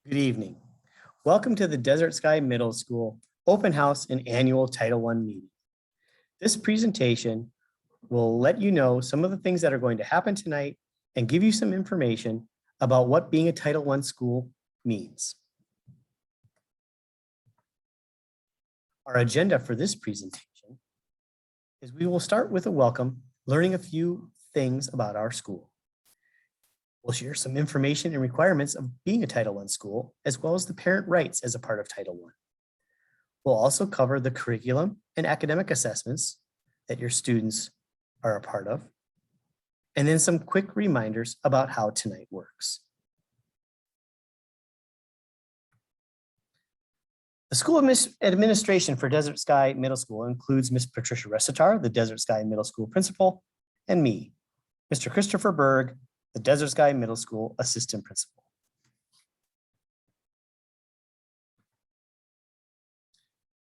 Good evening. Welcome to the Desert Sky Middle School Open House and Annual Title I meeting. This presentation will let you know some of the things that are going to happen tonight and give you some information about what being a Title I school means. Our agenda for this presentation is we will start with a welcome, learning a few things about our school. We'll share some information and requirements of being a Title I school, as well as the parent rights as a part of Title I. We'll also cover the curriculum and academic assessments that your students are a part of, and then some quick reminders about how tonight works. The School Administration for Desert Sky Middle School includes Ms. Patricia Resitar, the Desert Sky Middle School Principal, and me, Mr. Christopher Berg, the Desert Sky Middle School Assistant Principal.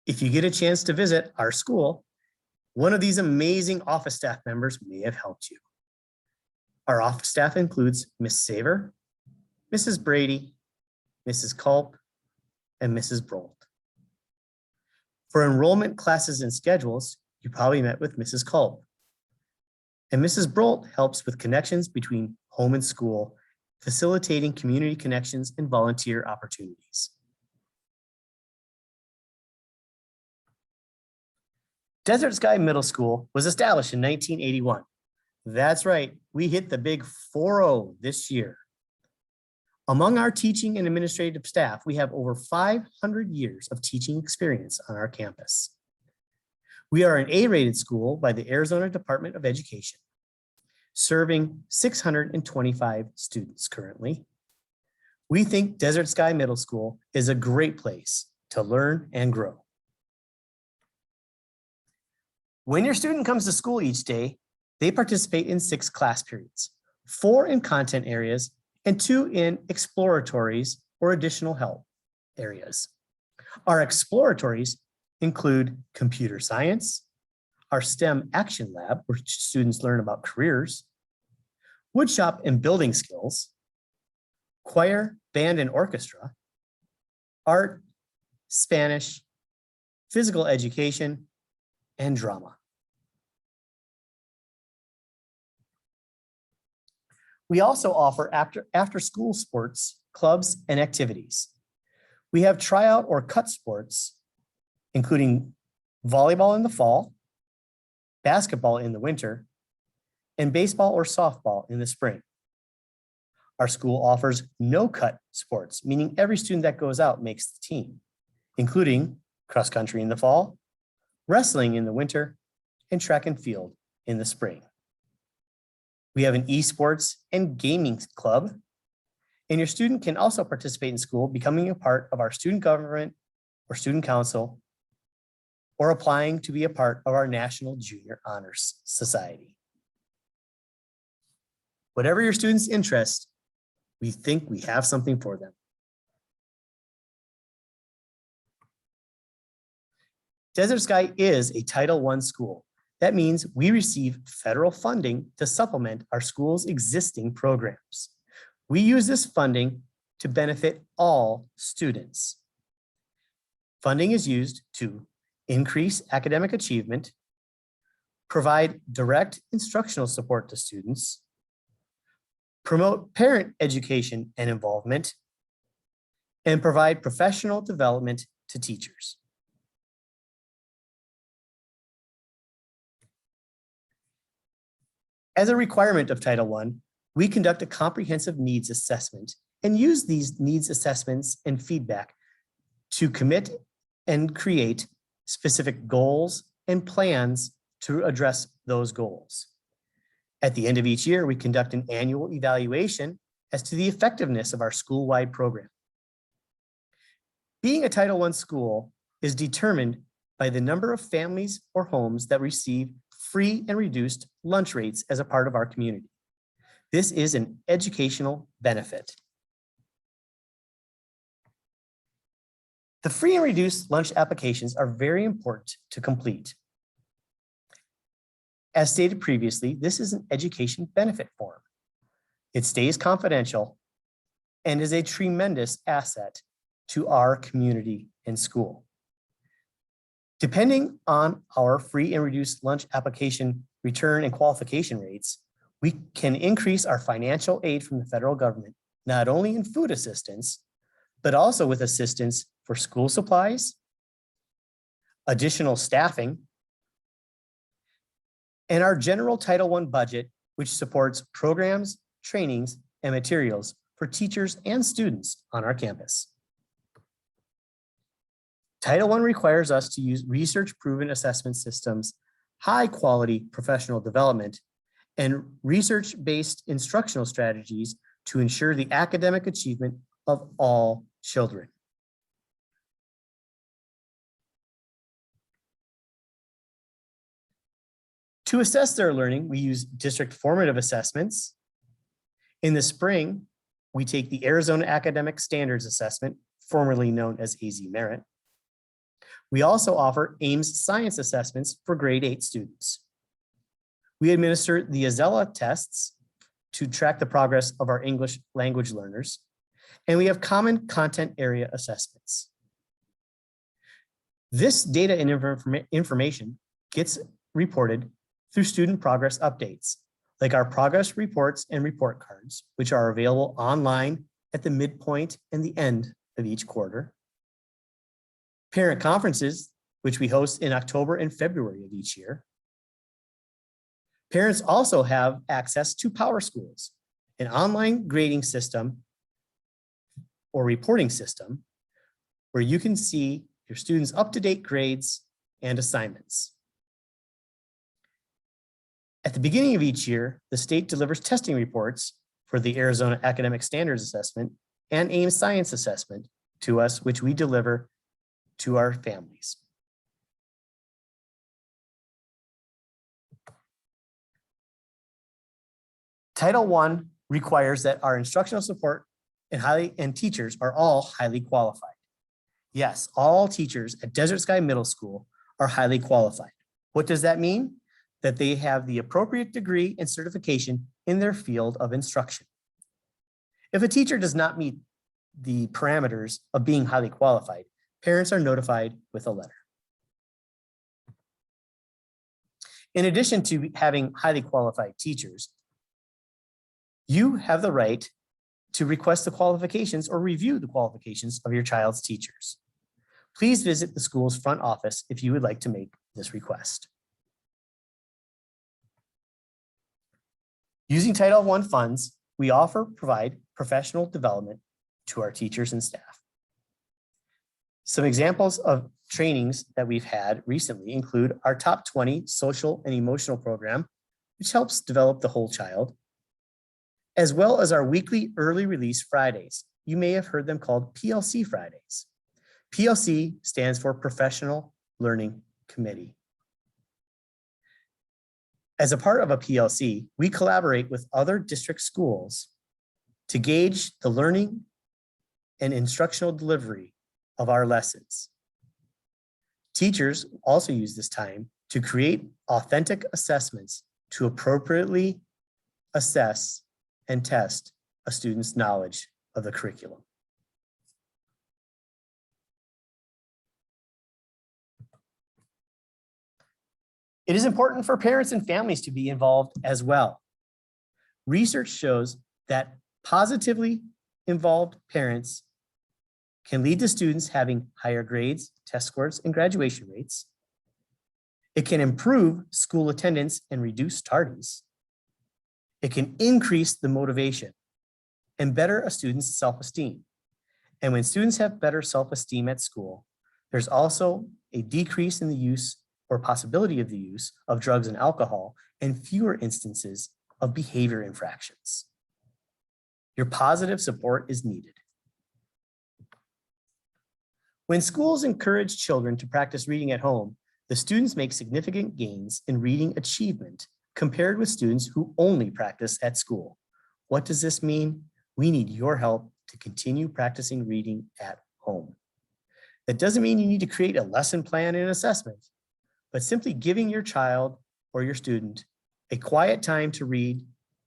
If you get a chance to visit our school, one of these amazing office staff members may have helped you. Our office staff includes Ms. Saver, Mrs. Brady, Mrs. Culp, and Mrs. Brolt. For enrollment classes and schedules, you probably met with Mrs. Culp. And Mrs. Brolt helps with connections between home and school, facilitating community connections and volunteer opportunities. Desert Sky Middle School was established in 1981. That's right, we hit the big 4-0 this year. Among our teaching and administrative staff, we have over 500 years of teaching experience on our campus. We are an A-rated school by the Arizona Department of Education, serving 625 students currently. We think Desert Sky Middle School is a great place to learn and grow. When your student comes to school each day, they participate in 6 class periods, 4 in content areas and 2 in exploratories or additional help areas. Our exploratories include computer science, our STEM action lab, where students learn about careers, woodshop and building skills, choir, band and orchestra, art, Spanish, physical education, and drama. We also offer after school sports, clubs, and activities. We have tryout or cut sports, including volleyball in the fall, basketball in the winter, and baseball or softball in the spring. Our school offers no-cut sports, meaning every student that goes out makes the team, including cross country in the fall, wrestling in the winter, and track and field in the spring. We have an esports and gaming club, and your student can also participate in school, becoming a part of our student government or student council, or applying to be a part of our National Junior Honors Society. Whatever your student's interest, we think we have something for them. Desert Sky is a Title I school. That means we receive federal funding to supplement our school's existing programs. We use this funding to benefit all students. Funding is used to increase academic achievement, provide direct instructional support to students, promote parent education and involvement, and provide professional development to teachers. As a requirement of Title I, we conduct a comprehensive needs assessment and use these needs assessments and feedback to commit and create specific goals and plans to address those goals. At the end of each year, we conduct an annual evaluation as to the effectiveness of our school-wide program. Being a Title I school is determined by the number of families or homes that receive free and reduced lunch rates as a part of our community. This is an educational benefit. The free and reduced lunch applications are very important to complete. As stated previously, this is an education benefit form. It stays confidential and is a tremendous asset to our community and school. Depending on our free and reduced lunch application return and qualification rates, we can increase our financial aid from the federal government, not only in food assistance, but also with assistance for school supplies, additional staffing, and our general Title I budget, which supports programs, trainings, and materials for teachers and students on our campus. Title I requires us to use research-proven assessment systems, high-quality professional development, and research-based instructional strategies to ensure the academic achievement of all children. To assess their learning, we use district formative assessments. In the spring, we take the Arizona Academic Standards Assessment, formerly known as AZ Merit. We also offer Ames Science Assessments for grade 8 students. We administer the Azella tests to track the progress of our English language learners, and we have common content area assessments. This data and information gets reported through student progress updates, like our progress reports and report cards, which are available online at the midpoint and the end of each quarter. Parent conferences, which we host in October and February of each year. Parents also have access to PowerSchools, an online grading system or reporting system where you can see your students' up-to-date grades and assignments. At the beginning of each year, the state delivers testing reports for the Arizona Academic Standards Assessment and Ames Science Assessment to us, which we deliver to our families. Title I requires that our instructional support and teachers are all highly qualified. Yes, all teachers at Desert Sky Middle School are highly qualified. What does that mean? That they have the appropriate degree and certification in their field of instruction. If a teacher does not meet the parameters of being highly qualified, parents are notified with a letter. In addition to having highly qualified teachers, you have the right to request the qualifications or review the qualifications of your child's teachers. Please visit the school's front office if you would like to make this request. Using Title I funds, we provide professional development to our teachers and staff. Some examples of trainings that we've had recently include our Top 20 Social and Emotional Program, which helps develop the whole child, as well as our weekly Early Release Fridays. You may have heard them called PLC Fridays. PLC stands for Professional Learning Committee. As a part of a PLC, we collaborate with other district schools to gauge the learning and instructional delivery of our lessons. Teachers also use this time to create authentic assessments to appropriately assess and test a student's knowledge of the curriculum. It is important for parents and families to be involved as well. Research shows that positively involved parents can lead to students having higher grades, test scores, and graduation rates. It can improve school attendance and reduce tardies. It can increase the motivation and better a student's self-esteem. And when students have better self-esteem at school, there's also a decrease in the use or possibility of the use of drugs and alcohol and fewer instances of behavior infractions. Your positive support is needed. When schools encourage children to practice reading at home, the students make significant gains in reading achievement compared with students who only practice at school. What does this mean? We need your help to continue practicing reading at home. That doesn't mean you need to create a lesson plan and assessment, but simply giving your child or your student a quiet time to read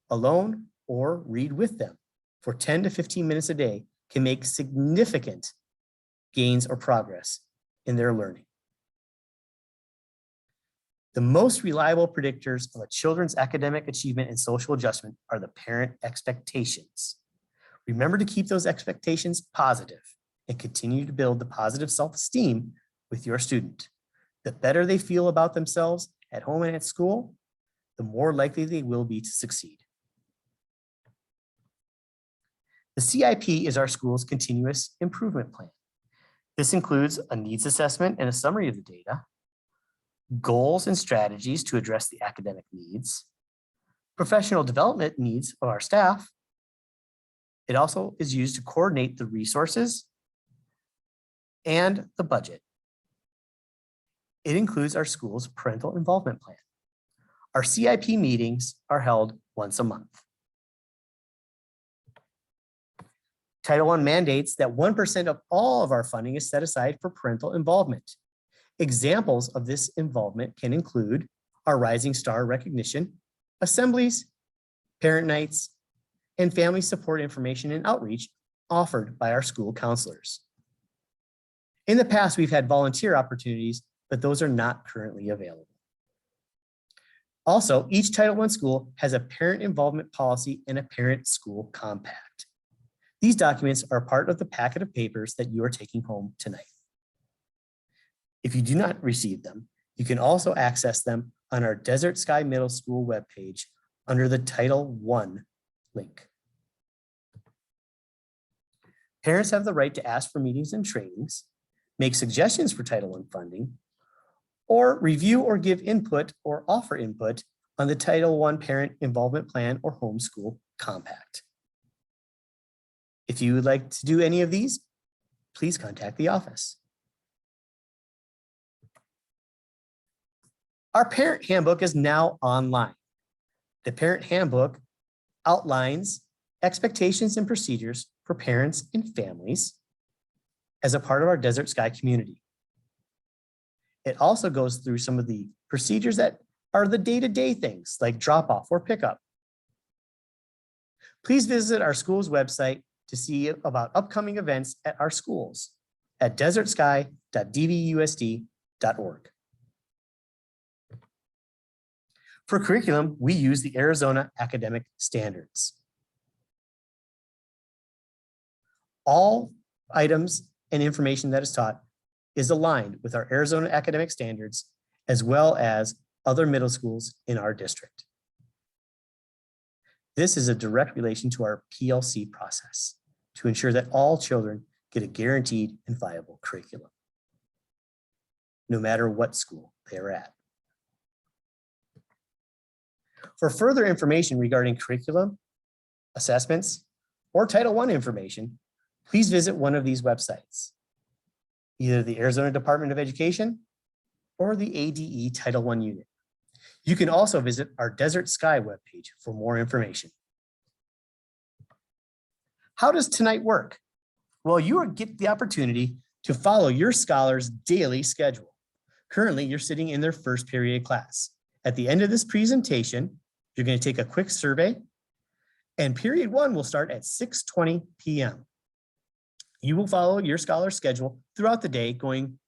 alone or read with them. for 10 to 15 minutes a day can make significant gains or progress in their learning. The most reliable predictors of a children's academic achievement and social adjustment are the parent expectations. Remember to keep those expectations positive and continue to build the positive self-esteem with your student. The better they feel about themselves at home and at school, the more likely they will be to succeed. The CIP is our school's continuous improvement plan. This includes a needs assessment and a summary of the data, goals and strategies to address the academic needs, professional development needs of our staff. It also is used to coordinate the resources and the budget. It includes our school's parental involvement plan. Our CIP meetings are held once a month. Title I mandates that 1% of all of our funding is set aside for parental involvement. Examples of this involvement can include our Rising Star recognition, assemblies, parent nights, and family support information and outreach offered by our school counselors. In the past, we've had volunteer opportunities, but those are not currently available. Also, each Title I school has a parent involvement policy and a parent school compact. These documents are part of the packet of papers that you are taking home tonight. If you do not receive them, you can also access them on our Desert Sky Middle School webpage under the Title I link. Parents have the right to ask for meetings and trainings, make suggestions for Title I funding, or review or give input or offer input on the Title I Parent Involvement Plan or Homeschool Compact. If you would like to do any of these, please contact the office. Our parent handbook is now online. The parent handbook outlines expectations and procedures for parents and families as a part of our Desert Sky community. It also goes through some of the procedures that are the day-to-day things like drop-off or pickup. Please visit our school's website to see about upcoming events at our schools at desertsky.dvusd.org. For curriculum, we use the Arizona Academic Standards. All items and information that is taught is aligned with our Arizona Academic Standards, as well as other middle schools in our district. This is a direct relation to our PLC process to ensure that all children get a guaranteed and viable curriculum, no matter what school they are at. For further information regarding curriculum, assessments, or Title I information, please visit one of these websites, either the Arizona Department of Education or the ADE Title I unit. You can also visit our Desert Sky webpage for more information. How does tonight work? Well, you get the opportunity to follow your scholar's daily schedule. Currently, you're sitting in their first period class. At the end of this presentation, you're going to take a quick survey, and period 1 will start at 6:20 p.m. You will follow your scholar's schedule throughout the day, going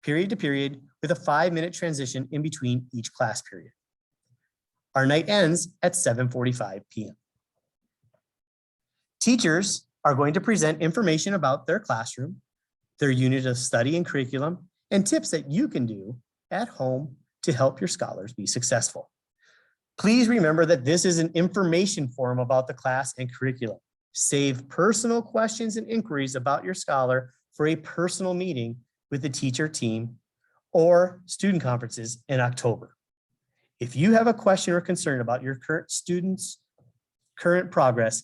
period to period with a 5-minute transition in between each class period. Our night ends at 7:45 p.m. Teachers are going to present information about their classroom, their unit of study and curriculum, and tips that you can do at home to help your scholars be successful. Please remember that this is an information forum about the class and curriculum. Save personal questions and inquiries about your scholar for a personal meeting with the teacher team or student conferences in October. If you have a question or concern about your current students' current progress,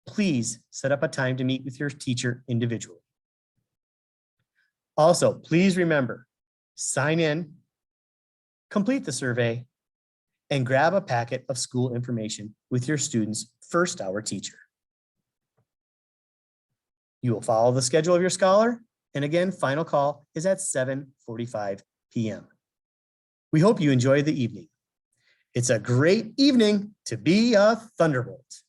please set up a time to meet with your teacher individually. Also, please remember, sign in, complete the survey, and grab a packet of school information with your student's first hour teacher. You will follow the schedule of your scholar, and again, final call is at 7:45 p.m. We hope you enjoy the evening. It's a great evening to be a Thunderbolt.